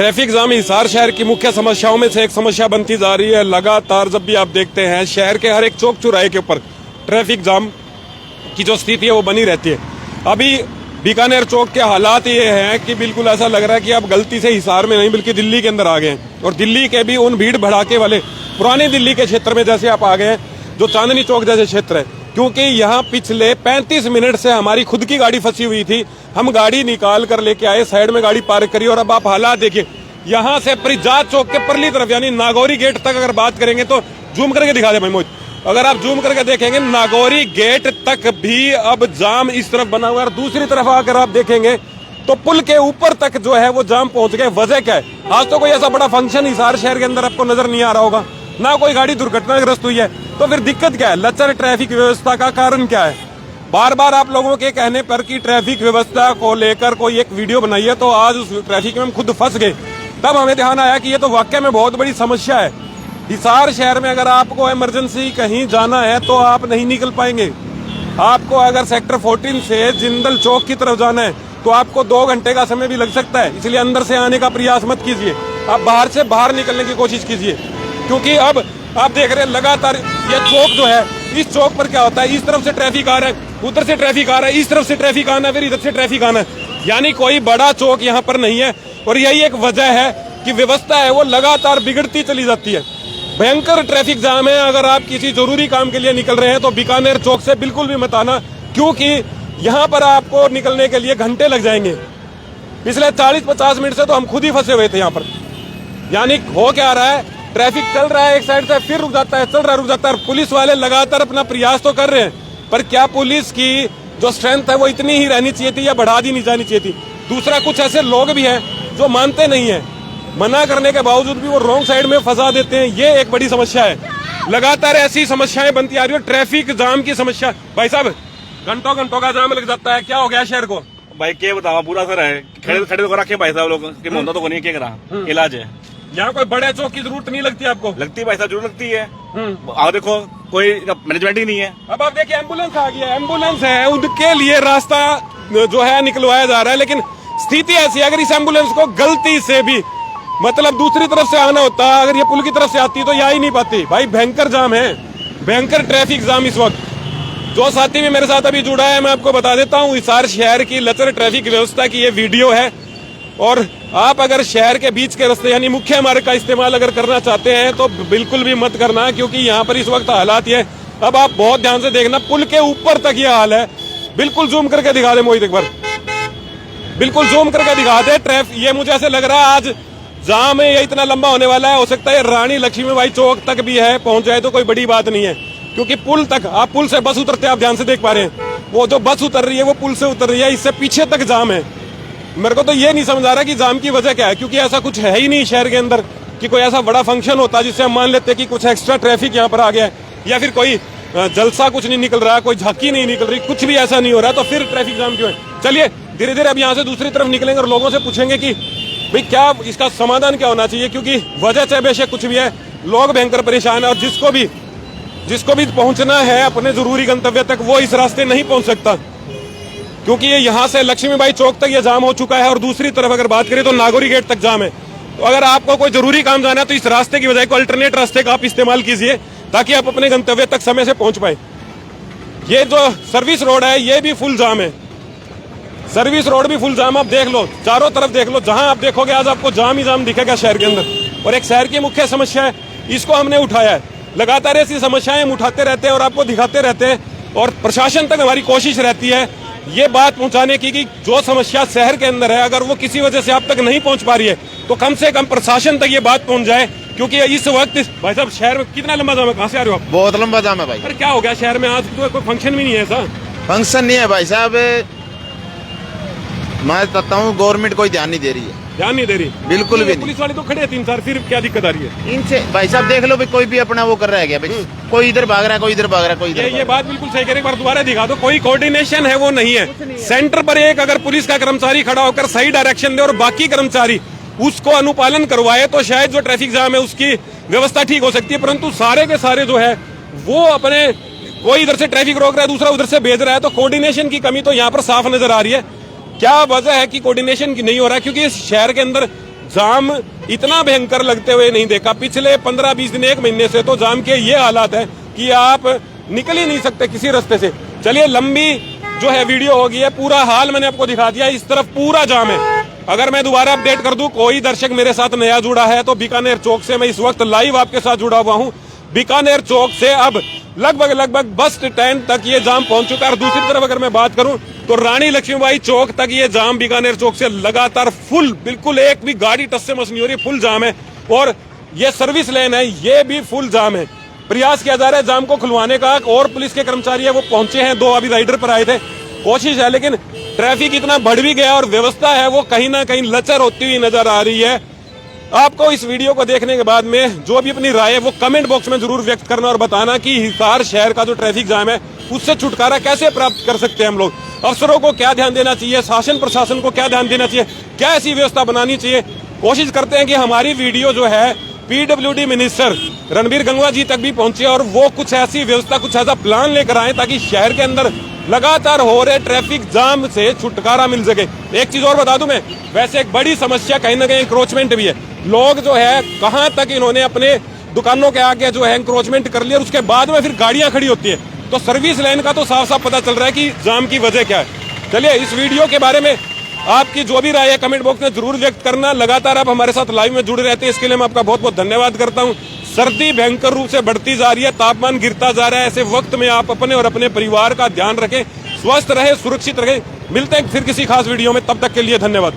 Traffic jam Hisar शहर की मुख्य समस्याओं में से एक समस्या बनती जा रही है। लगातार जब भी आप देखते हैं शहर के हर एक चौक चौराहे के ऊपर ट्रैफिक जाम की जो स्थिति है वो बनी रहती है। अभी बीकानेर चौक के हालात ये हैं कि बिल्कुल ऐसा लग रहा है कि आप गलती से हिसार में नहीं बल्कि दिल्ली के अंदर आ गए हैं, और दिल्ली के भी उन भीड़ भड़ाके वाले पुराने दिल्ली के क्षेत्र में जैसे आप आ गए हैं, जो चांदनी चौक जैसे क्षेत्र है। क्योंकि यहाँ पिछले 35 मिनट से हमारी खुद की गाड़ी फंसी हुई थी, हम गाड़ी निकाल कर लेके आए, साइड में गाड़ी पार्क करी, और अब आप हालात देखिए। यहाँ से परिजात चौक के परली तरफ यानी नागौरी गेट तक अगर बात करेंगे तो जूम करके दिखा दे भाई मोहित, अगर आप जूम करके देखेंगे नागौरी गेट तक भी अब जाम इस तरफ बना हुआ है, और दूसरी तरफ आकर आप देखेंगे तो पुल के ऊपर तक जो है वो जाम पहुंच गए। वजह क्या है? आज तो कोई ऐसा बड़ा फंक्शन हिसार शहर के अंदर आपको नजर नहीं आ रहा होगा, ना कोई गाड़ी दुर्घटनाग्रस्त हुई है, तो फिर दिक्कत क्या है? लचर ट्रैफिक व्यवस्था का कारण क्या है? बार बार आप लोगों के कहने पर कि ट्रैफिक व्यवस्था को लेकर कोई एक वीडियो बनाई है, तो आज उस ट्रैफिक में हम खुद फंस गए। तब हमें ध्यान आया कि ये तो वाकई में बहुत बड़ी समस्या है। हिसार शहर में अगर आपको इमरजेंसी कहीं जाना है तो आप नहीं निकल पाएंगे। आपको अगर सेक्टर 14 से जिंदल चौक की तरफ जाना है तो आपको 2 घंटे का समय भी लग सकता है। इसलिए अंदर से आने का प्रयास मत कीजिए, आप बाहर से बाहर निकलने की कोशिश कीजिए। क्योंकि अब आप देख रहे हैं लगातार ये चौक जो है, इस चौक पर क्या होता है, इस तरफ से ट्रैफिक आ रहा है, उधर से ट्रैफिक आ रहा है, इस तरफ से ट्रैफिक आना है, फिर इधर से ट्रैफिक आना है, यानी कोई बड़ा चौक यहाँ पर नहीं है। और यही एक वजह है कि व्यवस्था है वो लगातार बिगड़ती चली जाती है। भयंकर ट्रैफिक जाम है। अगर आप किसी जरूरी काम के लिए निकल रहे हैं तो बीकानेर चौक से बिल्कुल भी मत आना, क्योंकि यहाँ पर आपको निकलने के लिए घंटे लग जाएंगे। पिछले 40-50 मिनट से तो हम खुद ही फंसे हुए थे यहाँ पर। यानी हो क्या रहा है, ट्रैफिक चल रहा है एक साइड से, फिर रुक जाता है, चल रहा है रुक जाता है। पुलिस वाले लगातार अपना प्रयास तो कर रहे हैं, पर क्या पुलिस की जो स्ट्रेंथ है वो इतनी ही रहनी चाहिए थी या बढ़ा दी नहीं जानी चाहिए थी? दूसरा, कुछ ऐसे लोग भी हैं जो मानते नहीं है, मना करने के बावजूद भी वो रॉन्ग साइड में फंसा देते हैं। ये एक बड़ी समस्या है। लगातार ऐसी समस्याएं बनती आ रही है। ट्रैफिक जाम की समस्या, भाई साहब घंटों घंटों का जाम लग जाता है। क्या हो गया शहर को? भाई क्या बताओ, पूरा सर है खड़े तो रखे भाई साहब लोग कि मोहन तो नहीं क्या करा इलाज है। यहाँ कोई बड़े चौक की जरूरत नहीं लगती आपको? लगती है भाई साहब, जरूर लगती है। आप देखो कोई मैनेजमेंट ही नहीं है। अब आप देखिए एम्बुलेंस आ गया, एम्बुलेंस है, उनके लिए रास्ता जो है निकलवाया जा रहा है, लेकिन स्थिति ऐसी है अगर इस एम्बुलेंस को गलती से भी मतलब दूसरी तरफ से आना होता, अगर ये पुल की तरफ से आती तो यहाँ ही नहीं पाती। भाई भयंकर जाम है, भयंकर ट्रैफिक जाम इस वक्त। जो साथी भी मेरे साथ अभी जुड़ा है मैं आपको बता देता हूँ, हिसार शहर की लचर ट्रैफिक व्यवस्था की ये वीडियो है। और आप अगर शहर के बीच के रास्ते यानी मुख्य मार्ग का इस्तेमाल अगर करना चाहते हैं तो बिल्कुल भी मत करना, क्योंकि यहाँ पर इस वक्त हालात ये। अब आप बहुत ध्यान से देखना, पुल के ऊपर तक ये हाल है। बिल्कुल जूम करके दिखा दे मोहित एक बार, बिल्कुल जूम करके दिखा दे। ट्रैफिक ये मुझे ऐसे लग रहा है आज जाम है ये इतना लंबा होने वाला है। हो सकता है रानी लक्ष्मीबाई चौक तक भी है, पहुंच जाए तो कोई बड़ी बात नहीं है। क्योंकि पुल तक, आप पुल से बस उतरते आप ध्यान से देख पा रहे हैं, वो जो बस उतर रही है वो पुल से उतर रही है, इससे पीछे तक जाम है। मेरे को तो ये नहीं समझ आ रहा कि जाम की वजह क्या है, क्योंकि ऐसा कुछ है ही नहीं शहर के अंदर कि कोई ऐसा बड़ा फंक्शन होता जिससे हम मान लेते कि कुछ एक्स्ट्रा ट्रैफिक यहाँ पर आ गया है, या फिर कोई जलसा कुछ नहीं निकल रहा, कोई झांकी नहीं निकल रही, कुछ भी ऐसा नहीं हो रहा, तो फिर ट्रैफिक जाम क्यों है? चलिए धीरे धीरे अब यहाँ से दूसरी तरफ निकलेंगे और लोगों से पूछेंगे कि भाई क्या इसका समाधान क्या होना चाहिए, क्योंकि वजह चाहे बेशक कुछ भी है, लोग भयंकर परेशान है। और जिसको भी पहुंचना है अपने जरूरी गंतव्य तक वो इस रास्ते नहीं पहुंच सकता, क्योंकि ये यहाँ से लक्ष्मीबाई चौक तक ये जाम हो चुका है। और दूसरी तरफ अगर बात करें तो नागौरी गेट तक जाम है। तो अगर आपको कोई जरूरी काम जाना है तो इस रास्ते की बजाय कोई अल्टरनेट रास्ते का आप इस्तेमाल कीजिए, ताकि आप अपने गंतव्य तक समय से पहुंच पाए। ये जो सर्विस रोड है ये भी फुल जाम है, सर्विस रोड भी फुल जाम। आप देख लो, चारों तरफ देख लो, जहां आप देखोगे आज आपको जाम ही जाम दिखेगा शहर के अंदर। और एक शहर की मुख्य समस्या है, इसको हमने उठाया है। लगातार ऐसी समस्याएं हम उठाते रहते हैं और आपको दिखाते रहते हैं, और प्रशासन तक हमारी कोशिश रहती है ये बात पहुंचाने की कि जो समस्या शहर के अंदर है अगर वो किसी वजह से आप तक नहीं पहुंच पा रही है तो कम से कम प्रशासन तक ये बात पहुंच जाए। क्योंकि इस वक्त भाई साहब शहर में कितना लंबा जाम है, कहाँ से आ रहे हो आप? बहुत लंबा जाम है भाई। अरे क्या हो गया शहर में? आज तो कोई फंक्शन भी नहीं है ऐसा? फंक्शन नहीं है भाई साहब, मैं बताता हूँ गवर्नमेंट कोई ध्यान नहीं दे रही है। ध्यान नहीं दे रही? बिल्कुल भी। पुलिस वाले तो खड़े हैं 3-4, फिर क्या दिक्कत आ रही है इनसे? भाई साहब देख लो, कोई भी अपना वो कर रहा है क्या भाई? कोई इधर भाग रहा है, कोई इधर भाग रहा है, कोई इधर। ये बात बिल्कुल सही कह रहे, एक बार दोबारा दिखा दो। कोई कोऑर्डिनेशन है वो नहीं है। सेंटर पर एक अगर पुलिस का कर्मचारी खड़ा होकर सही डायरेक्शन दे और बाकी कर्मचारी उसको अनुपालन करवाए तो शायद जो ट्रैफिक जाम है उसकी व्यवस्था ठीक हो सकती है। परंतु सारे के सारे जो है वो अपने, कोई इधर से ट्रैफिक रोक रहा है, दूसरा उधर से भेज रहा है, तो कोऑर्डिनेशन की कमी तो यहाँ पर साफ नजर आ रही है। क्या वजह है कि कोऑर्डिनेशन की नहीं हो रहा है? क्योंकि इस शहर के अंदर जाम इतना भयंकर लगते हुए नहीं देखा। पिछले 15-20 दिन, 1 महीने से तो जाम के ये हालात है कि आप निकल ही नहीं सकते किसी रास्ते से। चलिए, लंबी जो है वीडियो होगी है, पूरा हाल मैंने आपको दिखा दिया। इस तरफ पूरा जाम है। अगर मैं दोबारा अपडेट कर दूं, कोई दर्शक मेरे साथ नया जुड़ा है तो बीकानेर चौक से मैं इस वक्त लाइव आपके साथ जुड़ा हुआ हूं। बीकानेर चौक से अब लगभग बस स्टैंड तक ये जाम पहुंच चुका है। और दूसरी तरफ अगर मैं बात करूं तो रानी लक्ष्मीबाई चौक तक ये जाम बीकानेर चौक से लगातार फुल, बिल्कुल एक भी गाड़ी टस से मस नहीं हो रही, फुल जाम है। और ये सर्विस लेन है, ये भी फुल जाम है। प्रयास किया जा रहा है जाम को खुलवाने का, और पुलिस के कर्मचारी है वो पहुंचे हैं, 2 अभी राइडर पर आए थे। कोशिश है, लेकिन ट्रैफिक इतना बढ़ भी गया और व्यवस्था है वो कहीं ना कहीं लचर होती हुई नजर आ रही है। आपको इस वीडियो को देखने के बाद में जो भी अपनी राय है वो कमेंट बॉक्स में जरूर व्यक्त करना और बताना कि हिसार शहर का जो ट्रैफिक जाम है उससे छुटकारा कैसे प्राप्त कर सकते हैं हम लोग। अफसरों को क्या ध्यान देना चाहिए, शासन प्रशासन को क्या ध्यान देना चाहिए, क्या ऐसी व्यवस्था बनानी चाहिए। कोशिश करते हैं कि हमारी वीडियो जो है पीडब्ल्यूडी मिनिस्टर रणबीर गंगवा जी तक भी पहुंचे और वो कुछ ऐसी व्यवस्था, कुछ ऐसा प्लान लेकर आए ताकि शहर के अंदर लगातार हो रहे ट्रैफिक जाम से छुटकारा मिल सके। एक चीज और बता दूं मैं, वैसे एक बड़ी समस्या कहीं ना कहीं इंक्रोचमेंट भी है। लोग जो है कहां तक इन्होंने अपने दुकानों के आगे जो है इंक्रोचमेंट कर लिया और उसके बाद में फिर गाड़ियां खड़ी होती है। तो सर्विस लाइन का तो साफ साफ पता चल रहा है कि जाम की वजह क्या है। चलिए, इस वीडियो के बारे में आपकी जो भी राय है कमेंट बॉक्स में जरूर व्यक्त करना। लगातार आप हमारे साथ लाइव में जुड़े रहते हैं, इसके लिए मैं आपका बहुत बहुत धन्यवाद करता हूं। सर्दी भयंकर रूप से बढ़ती जा रही है, तापमान गिरता जा रहा है। ऐसे वक्त में आप अपने और अपने परिवार का ध्यान रखें, स्वस्थ रहे, सुरक्षित रहे। मिलते हैं फिर किसी खास वीडियो में, तब तक के लिए धन्यवाद।